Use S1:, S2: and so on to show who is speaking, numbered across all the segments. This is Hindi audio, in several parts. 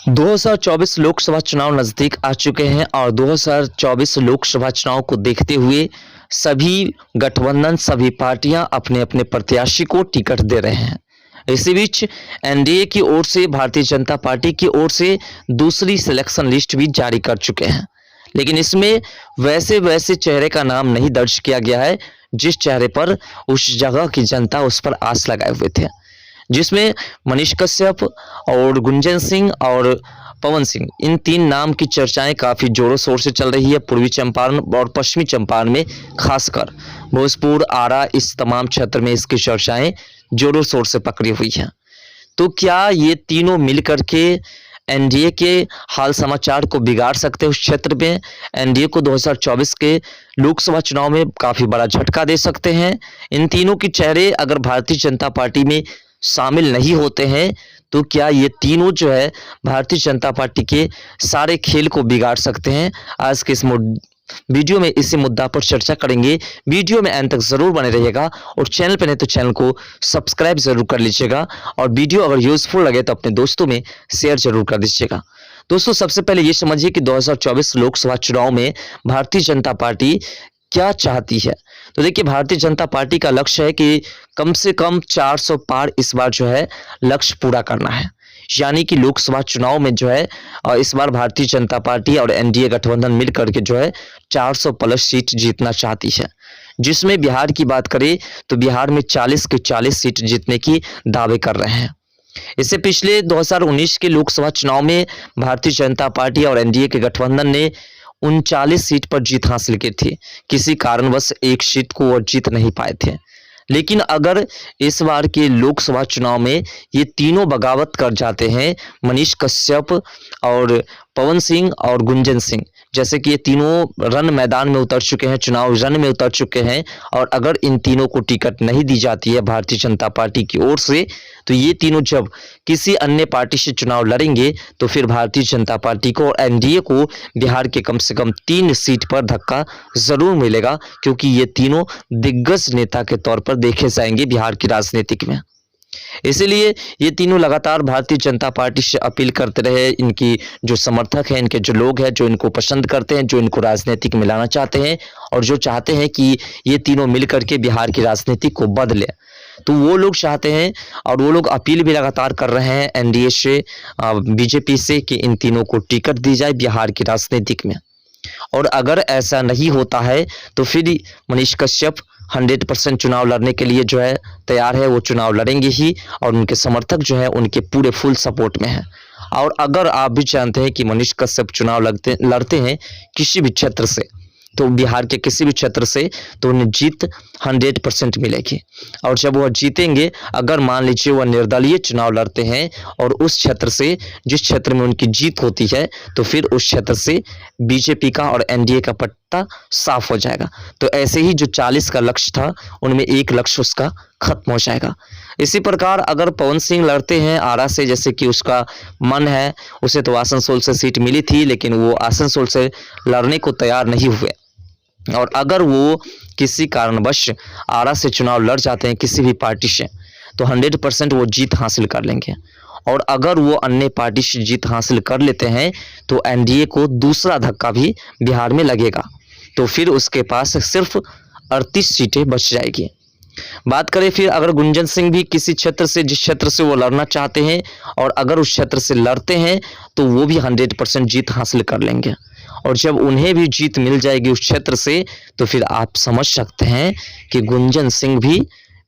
S1: 2024 लोकसभा चुनाव नजदीक आ चुके हैं और 2024 लोकसभा चुनाव को देखते हुए सभी गठबंधन, सभी पार्टियां अपने अपने प्रत्याशी को टिकट दे रहे हैं। इसी बीच एनडीए की ओर से, भारतीय जनता पार्टी की ओर से दूसरी सिलेक्शन लिस्ट भी जारी कर चुके हैं, लेकिन इसमें वैसे चेहरे का नाम नहीं दर्ज किया गया है जिस चेहरे पर उस जगह की जनता उस पर आस लगाए हुए थे, जिसमें मनीष कश्यप और गुंजन सिंह और पवन सिंह, इन तीन नाम की चर्चाएं काफी जोरों शोर से चल रही है। पूर्वी चंपारण और पश्चिमी चंपारण में, खासकर भोजपुर, आरा, इस तमाम क्षेत्र में इसकी चर्चाएं जोरों शोर से पकड़ी हुई हैं। तो क्या ये तीनों मिलकर के एनडीए के हाल समाचार को बिगाड़ सकते हैं? उस क्षेत्र में एनडीए को 2024 के लोकसभा चुनाव में काफी बड़ा झटका दे सकते हैं। इन तीनों के चेहरे अगर भारतीय जनता पार्टी में शामिल नहीं होते हैं तो क्या ये तीनों जो है भारतीय जनता पार्टी के सारे खेल को बिगाड़ सकते हैं? आज के इस वीडियो में इसी मुद्दा पर चर्चा करेंगे। वीडियो में अंत तक जरूर बने रहिएगा और चैनल पर नहीं तो चैनल को सब्सक्राइब जरूर कर लीजिएगा और वीडियो अगर यूजफुल लगे तो अपने दोस्तों में शेयर जरूर कर दीजिएगा। दोस्तों, सबसे पहले ये समझिए कि 2024 लोकसभा चुनाव में भारतीय जनता पार्टी क्या चाहती है। तो देखिए, भारतीय जनता पार्टी का लक्ष्य है कि कम से कम 400 पार इस बार जो है लक्ष्य पूरा करना है। यानी कि लोकसभा चुनाव में जो है इस बार भारतीय जनता पार्टी और एनडीए गठबंधन मिलकर के जो है 400 प्लस सीट जीतना चाहती है, जिसमें बिहार की बात करें तो बिहार में 40 के 40 सीट जीतने की दावे कर रहे हैं। इससे पिछले 2019 के लोकसभा चुनाव में भारतीय जनता पार्टी और एनडीए के गठबंधन ने 39 सीट पर जीत हासिल की थी। किसी कारणवश एक सीट को वो जीत नहीं पाए थे। लेकिन अगर इस बार के लोकसभा चुनाव में ये तीनों बगावत कर जाते हैं, मनीष कश्यप और पवन सिंह और गुंजन सिंह, जैसे कि ये तीनों रन मैदान में उतर चुके हैं, चुनाव रन में उतर चुके हैं, और अगर इन तीनों को टिकट नहीं दी जाती है भारतीय जनता पार्टी की ओर से, तो ये तीनों जब किसी अन्य पार्टी से चुनाव लड़ेंगे तो फिर भारतीय जनता पार्टी को और एनडीए को बिहार के कम से कम 3 सीट पर धक्का जरूर मिलेगा, क्योंकि ये तीनों दिग्गज नेता के तौर पर देखे जाएंगे बिहार की राजनीतिक में। इसीलिए ये तीनों लगातार भारतीय जनता पार्टी से अपील करते रहे। इनकी जो समर्थक हैं, इनके जो लोग हैं, जो इनको पसंद करते हैं, जो इनको राजनीतिक में लाना चाहते हैं और जो चाहते हैं कि ये तीनों मिलकर के बिहार की राजनीति को बदले, तो वो लोग चाहते हैं और वो लोग अपील भी लगातार कर रहे हैं एनडीए से, बीजेपी से, कि इन तीनों को टिकट दी जाए बिहार की राजनीतिक में। और अगर ऐसा नहीं होता है तो फिर मनीष कश्यप 100% चुनाव लड़ने के लिए जो है तैयार है, वो चुनाव लड़ेंगे ही और उनके समर्थक जो है उनके पूरे फुल सपोर्ट में हैं। और अगर आप भी जानते हैं कि मनीष कश्यप चुनाव लड़ते हैं किसी भी क्षेत्र से, तो बिहार के किसी भी क्षेत्र से, तो उन्हें जीत 100% मिलेगी। और जब वह जीतेंगे, अगर मान लीजिए वह निर्दलीय चुनाव लड़ते हैं और उस क्षेत्र से, जिस क्षेत्र में उनकी जीत होती है, तो फिर उस क्षेत्र से बीजेपी का और एनडीए का पट्टा साफ हो जाएगा। तो ऐसे ही जो 40 का लक्ष्य था, उनमें एक लक्ष्य उसका खत्म हो जाएगा। इसी प्रकार अगर पवन सिंह लड़ते हैं आरा से, जैसे कि उसका मन है, उसे तो आसनसोल से सीट मिली थी, लेकिन वो आसनसोल से लड़ने को तैयार नहीं हुए, और अगर वो किसी कारणवश आरा से चुनाव लड़ जाते हैं किसी भी पार्टी से, तो 100% वो जीत हासिल कर लेंगे। और अगर वो अन्य पार्टी से जीत हासिल कर लेते हैं तो एनडीए को दूसरा धक्का भी बिहार में लगेगा, तो फिर उसके पास सिर्फ 38 सीटें बच जाएगी। बात करें फिर अगर गुंजन सिंह भी किसी क्षेत्र से, जिस क्षेत्र से वो लड़ना चाहते हैं, और अगर उस क्षेत्र से लड़ते हैं तो वो भी 100% जीत हासिल कर लेंगे। और जब उन्हें भी जीत मिल जाएगी उस क्षेत्र से, तो फिर आप समझ सकते हैं कि गुंजन सिंह भी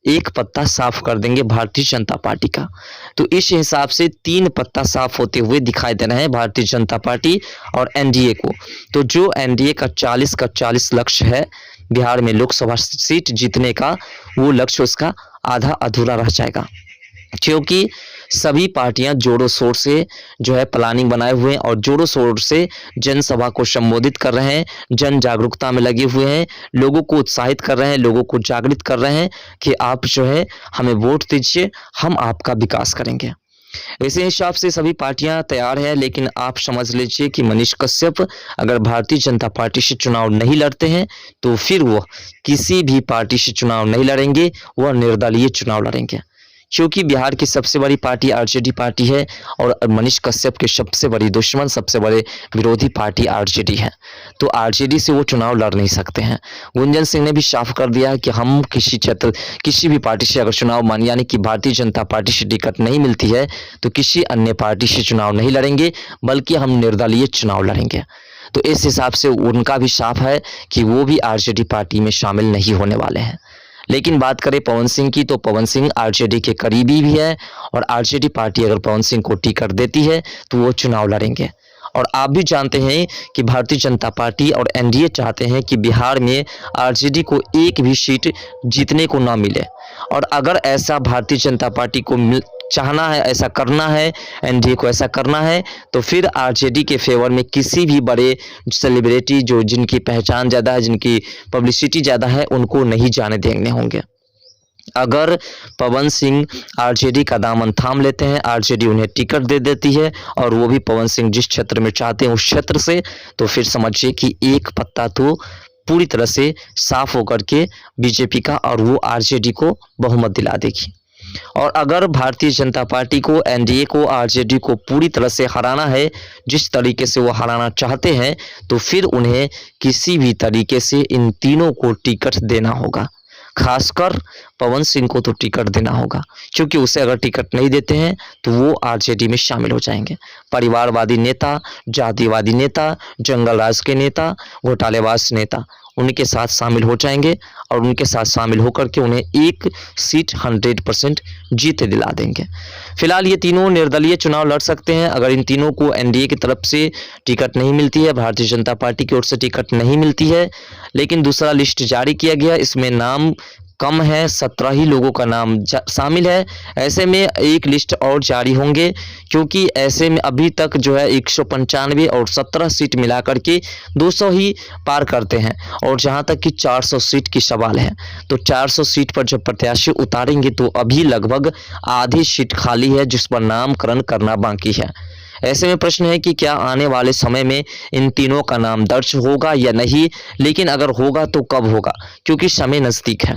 S1: एक पत्ता साफ कर देंगे भारतीय जनता पार्टी का। तो इस हिसाब से 3 पत्ता साफ होते हुए दिखाई दे रहे हैं भारतीय जनता पार्टी और एनडीए को। तो जो एनडीए का 40 का 40 लक्ष्य है बिहार में लोकसभा सीट जीतने का, वो लक्ष्य उसका आधा अधूरा रह जाएगा, क्योंकि सभी पार्टियां जोरों शोर से जो है प्लानिंग बनाए हुए हैं और जोरों शोर से जनसभा को संबोधित कर रहे हैं, जन जागरूकता में लगे हुए हैं, लोगों को उत्साहित कर रहे हैं, लोगों को जागृत कर रहे हैं कि आप जो है हमें वोट दीजिए, हम आपका विकास करेंगे। इसी हिसाब से सभी पार्टियां तैयार है। लेकिन आप समझ लीजिए कि मनीष कश्यप अगर भारतीय जनता पार्टी से चुनाव नहीं लड़ते हैं तो फिर वो किसी भी पार्टी से चुनाव नहीं लड़ेंगे, वह निर्दलीय चुनाव लड़ेंगे, क्योंकि बिहार की सबसे बड़ी पार्टी आरजेडी पार्टी है और मनीष कश्यप के सबसे बड़ी दुश्मन, सबसे बड़े विरोधी पार्टी आरजेडी है। तो आरजेडी से वो चुनाव लड़ नहीं सकते हैं। गुंजन सिंह ने भी साफ कर दिया है कि हम किसी भी पार्टी से अगर चुनाव यानी कि भारतीय जनता पार्टी से टिकट नहीं मिलती है तो किसी अन्य पार्टी से चुनाव नहीं लड़ेंगे, बल्कि हम निर्दलीय चुनाव लड़ेंगे। तो इस हिसाब से उनका भी साफ है कि वो भी आरजेडी पार्टी में शामिल नहीं होने वाले हैं। लेकिन बात करें पवन सिंह की, तो पवन सिंह आरजेडी के करीबी भी है और आरजेडी पार्टी अगर पवन सिंह को टिकट देती है तो वो चुनाव लड़ेंगे। और आप भी जानते हैं कि भारतीय जनता पार्टी और एनडीए चाहते हैं कि बिहार में आरजेडी को एक भी सीट जीतने को ना मिले। और अगर ऐसा भारतीय जनता पार्टी को चाहना है, ऐसा करना है, एनडीए को ऐसा करना है, तो फिर आरजेडी के फेवर में किसी भी बड़े सेलिब्रिटी जो जिनकी पहचान ज़्यादा है, जिनकी पब्लिसिटी ज़्यादा है, उनको नहीं जाने देने होंगे। अगर पवन सिंह आरजेडी का दामन थाम लेते हैं, आरजेडी उन्हें टिकट दे देती है और वो भी पवन सिंह जिस क्षेत्र में चाहते हैं उस क्षेत्र से, तो फिर समझिए कि एक पत्ता तो पूरी तरह से साफ होकर के बीजेपी का और वो आरजेडी को बहुमत दिला देगी। और अगर भारतीय जनता पार्टी को, एनडीए को, आरजेडी को पूरी तरह से हराना है, जिस तरीके से वो हराना चाहते हैं, तो फिर उन्हें किसी भी तरीके से इन तीनों को टिकट देना होगा। खासकर पवन सिंह को तो टिकट देना होगा, क्योंकि उसे अगर टिकट नहीं देते हैं तो वो आरजेडी में शामिल हो जाएंगे। परिवारवादी नेता, जातिवादी नेता, जंगल राज के नेता, घोटालेबाज नेता उनके साथ शामिल हो जाएंगे और उनके साथ शामिल होकर के उन्हें एक सीट 100% जीत दिला देंगे। फिलहाल ये तीनों निर्दलीय चुनाव लड़ सकते हैं। अगर इन तीनों को एनडीए की तरफ से टिकट नहीं मिलती है, भारतीय जनता पार्टी की ओर से टिकट नहीं मिलती है, लेकिन दूसरा लिस्ट जारी किया गया, इसमें नाम कम है, 17 ही लोगों का नाम शामिल है। ऐसे में एक लिस्ट और जारी होंगे, क्योंकि ऐसे में अभी तक जो है 195 और 17 सीट मिलाकर के 200 ही पार करते हैं। और जहां तक कि 400 सीट की सवाल है, तो 400 सीट पर जब प्रत्याशी उतारेंगे तो अभी लगभग आधी सीट खाली है जिस पर नामकरण करना बाकी है। ऐसे में प्रश्न है कि क्या आने वाले समय में इन तीनों का नाम दर्ज होगा या नहीं, लेकिन अगर होगा तो कब होगा, क्योंकि समय नज़दीक है।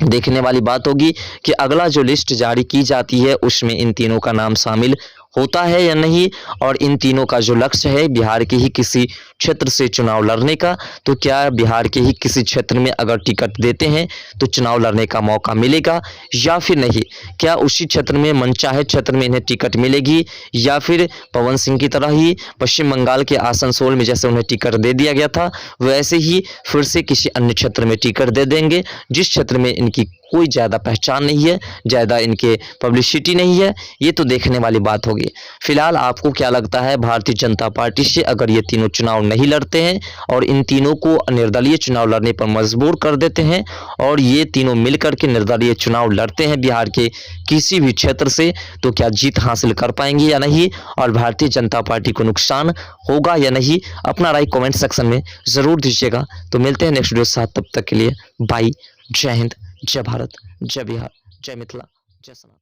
S1: देखने वाली बात होगी कि अगला जो लिस्ट जारी की जाती है उसमें इन तीनों का नाम शामिल होता है या नहीं, और इन तीनों का जो लक्ष्य है बिहार के ही किसी क्षेत्र से चुनाव लड़ने का, तो क्या बिहार के ही किसी क्षेत्र में अगर टिकट देते हैं तो चुनाव लड़ने का मौका मिलेगा या फिर नहीं। क्या उसी क्षेत्र में, मनचाहे क्षेत्र में इन्हें टिकट मिलेगी, या फिर पवन सिंह की तरह ही पश्चिम बंगाल के आसनसोल में जैसे उन्हें टिकट दे दिया गया था, वैसे ही फिर से किसी अन्य क्षेत्र में टिकट दे देंगे जिस क्षेत्र में इनकी कोई ज़्यादा पहचान नहीं है, ज़्यादा इनके पब्लिसिटी नहीं है। ये तो देखने वाली बात होगी। फिलहाल आपको क्या लगता है, भारतीय जनता पार्टी से अगर ये तीनों चुनाव नहीं लड़ते हैं और इन तीनों को निर्दलीय चुनाव लड़ने पर मजबूर कर देते हैं और ये तीनों मिलकर के निर्दलीय चुनाव लड़ते हैं बिहार के किसी भी क्षेत्र से, तो क्या जीत हासिल कर पाएंगे या नहीं, और भारतीय जनता पार्टी को नुकसान होगा या नहीं? अपना राय कमेंट सेक्शन में ज़रूर दीजिएगा। तो मिलते हैं नेक्स्ट वीडियो के साथ, तब तक के लिए बाय। जय हिंद, जय भारत, जय बिहार, जय मिथिला, जय सनातन।